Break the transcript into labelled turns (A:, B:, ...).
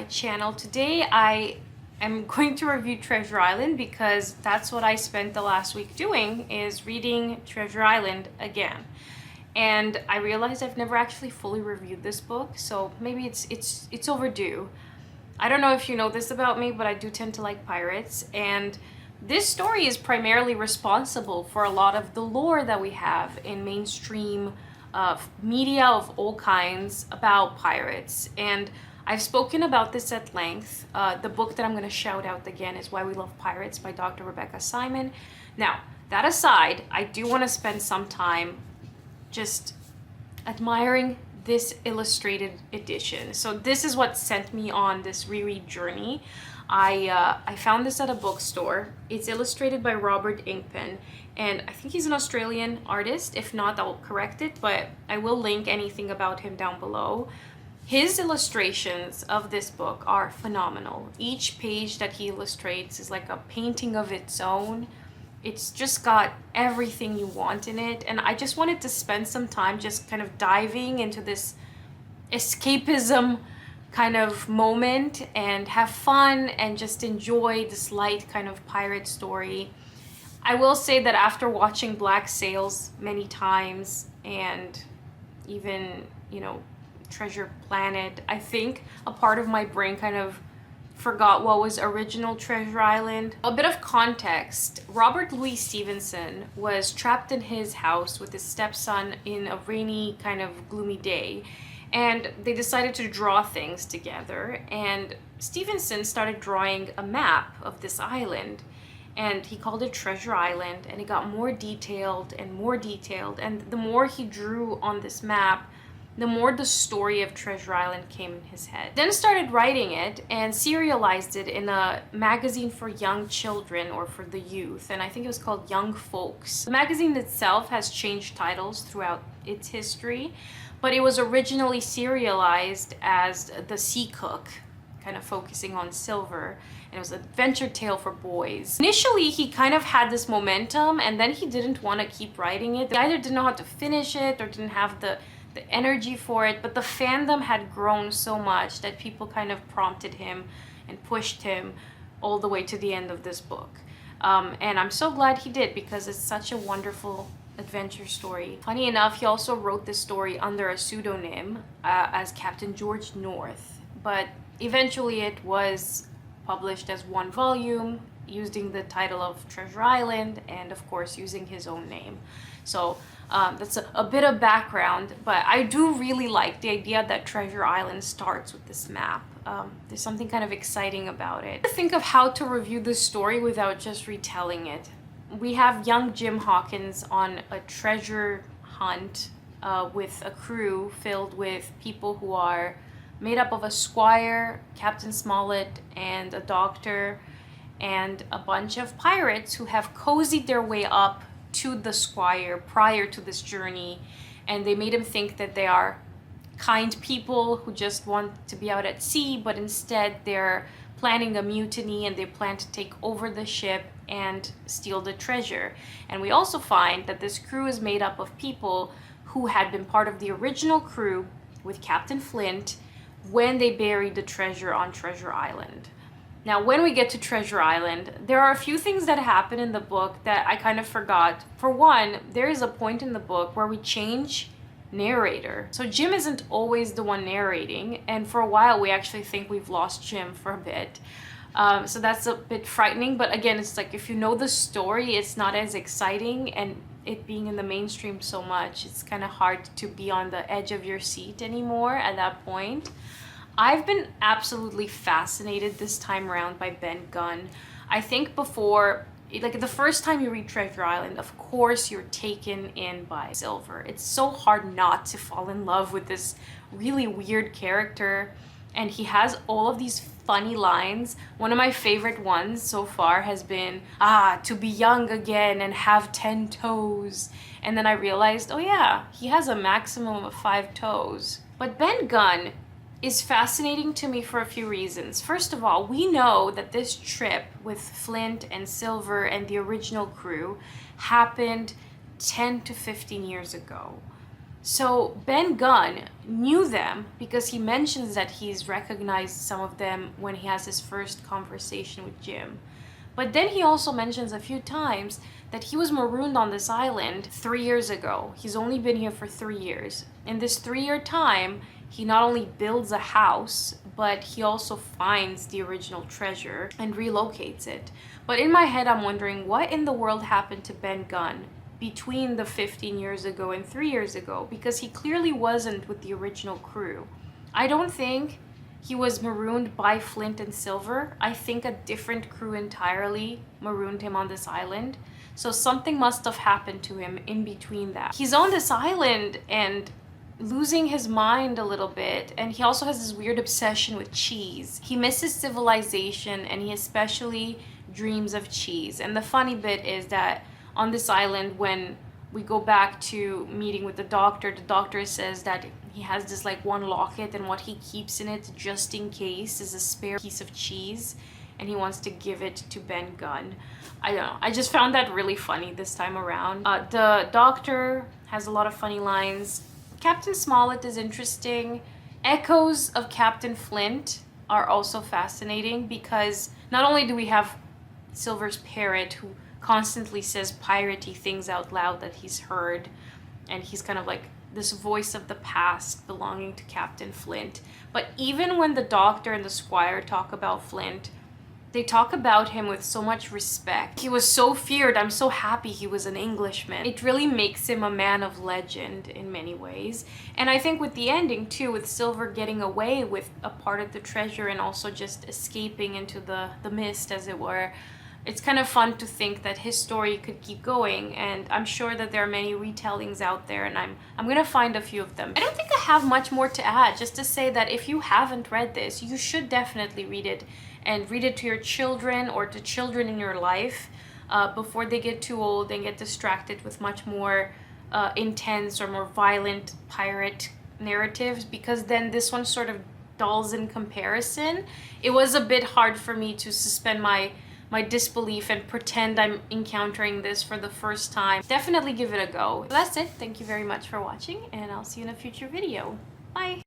A: my channel. Today I am going to review Treasure Island because that's what I spent the last week doing, is reading Treasure Island again. And I realized I've never actually fully reviewed this book, so maybe it's overdue. I don't know if you know this about me, but I do tend to like pirates, and this story is primarily responsible for a lot of the lore that we have in mainstream media of all kinds about pirates. And I've spoken about this at length. The book that I'm going to shout out again is Why We Love Pirates by Dr. Rebecca Simon. Now, that aside, I do want to spend some time just admiring this illustrated edition. So this is what sent me on this reread journey. I found this at a bookstore. It's illustrated by Robert Ingpen, and I think he's an Australian artist. If not, I'll correct it, but I will link anything about him down below. His illustrations of this book are phenomenal. Each page that he illustrates is like a painting of its own. It's just got everything you want in it, and I just wanted to spend some time just kind of diving into this escapism kind of moment and have fun and just enjoy this light kind of pirate story. I will say that after watching Black Sails many times and even, Treasure Planet, I think a part of my brain kind of forgot what was original Treasure Island. A bit of context: Robert Louis Stevenson was trapped in his house with his stepson in a rainy kind of gloomy day, and they decided to draw things together, and Stevenson started drawing a map of this island, and he called it Treasure Island, and it got more detailed and more detailed, and the more he drew on this map, the more the story of Treasure Island came in his head. Then started writing it and serialized it in a magazine for young children, or for the youth, and I think it was called Young Folks. The magazine itself has changed titles throughout its history, but it was originally serialized as The Sea Cook, kind of focusing on silver, and it was an adventure tale for boys. Initially, he kind of had this momentum, and then he didn't want to keep writing it. He either didn't know how to finish it or didn't have the energy for it, but the fandom had grown so much that people kind of prompted him and pushed him all the way to the end of this book. And I'm so glad he did, because it's such a wonderful adventure story. Funny enough, he also wrote this story under a pseudonym as Captain George North, but eventually it was published as one volume using the title of Treasure Island, and of course using his own name. So that's a bit of background, but I do really like the idea that Treasure Island starts with this map. There's something kind of exciting about it. Think of how to review this story without just retelling it. We have young Jim Hawkins on a treasure hunt with a crew filled with people who are made up of a squire, Captain Smollett, and a doctor, and a bunch of pirates who have cozied their way up to the squire prior to this journey, and they made him think that they are kind people who just want to be out at sea, but instead they're planning a mutiny, and they plan to take over the ship and steal the treasure. And we also find that this crew is made up of people who had been part of the original crew with Captain Flint when they buried the treasure on Treasure Island. Now, when we get to Treasure Island, there are a few things that happen in the book that I kind of forgot. For one, there is a point in the book where we change narrator. So Jim isn't always the one narrating, and for a while we actually think we've lost Jim for a bit. So that's a bit frightening, but again, it's like if you know the story, it's not as exciting, and it being in the mainstream so much, it's kind of hard to be on the edge of your seat anymore at that point. I've been absolutely fascinated this time around by Ben Gunn. I think before, like the first time you read Treasure Island, of course you're taken in by Silver. It's so hard not to fall in love with this really weird character, and he has all of these funny lines. One of my favorite ones so far has been, to be young again and have 10 toes. And then I realized, oh yeah, he has a maximum of 5 toes. But Ben Gunn is fascinating to me for a few reasons. First of all, we know that this trip with Flint and Silver and the original crew happened 10 to 15 years ago. So Ben Gunn knew them because he mentions that he's recognized some of them when he has his first conversation with Jim. But then he also mentions a few times that he was marooned on this island 3 years ago. He's only been here for 3 years. In this 3 year time, he not only builds a house, but he also finds the original treasure and relocates it. But in my head, I'm wondering what in the world happened to Ben Gunn between the 15 years ago and 3 years ago, because he clearly wasn't with the original crew. I don't think he was marooned by Flint and Silver. I think a different crew entirely marooned him on this island. So something must have happened to him in between that. He's on this island and losing his mind a little bit, and he also has this weird obsession with cheese. He misses civilization, and he especially dreams of cheese. And the funny bit is that on this island, when we go back to meeting with the doctor says that he has this like one locket, and what he keeps in it just in case is a spare piece of cheese, and he wants to give it to Ben Gunn. I don't know, I just found that really funny this time around. The doctor has a lot of funny lines. Captain Smollett is interesting. Echoes of Captain Flint are also fascinating, because not only do we have Silver's parrot, who constantly says piratey things out loud that he's heard, and he's kind of like this voice of the past belonging to Captain Flint. But even when the doctor and the squire talk about Flint, they talk about him with so much respect. He was so feared. I'm so happy he was an Englishman. It really makes him a man of legend in many ways. And I think with the ending too, with Silver getting away with a part of the treasure and also just escaping into the mist, as it were, it's kind of fun to think that his story could keep going, and I'm sure that there are many retellings out there, and I'm gonna find a few of them. I don't think I have much more to add, just to say that if you haven't read this, you should definitely read it, and read it to your children or to children in your life before they get too old and get distracted with much more intense or more violent pirate narratives, because then this one sort of dulls in comparison. It was a bit hard for me to suspend my disbelief and pretend I'm encountering this for the first time. Definitely give it a go. That's it. Thank you very much for watching, and I'll see you in a future video. Bye!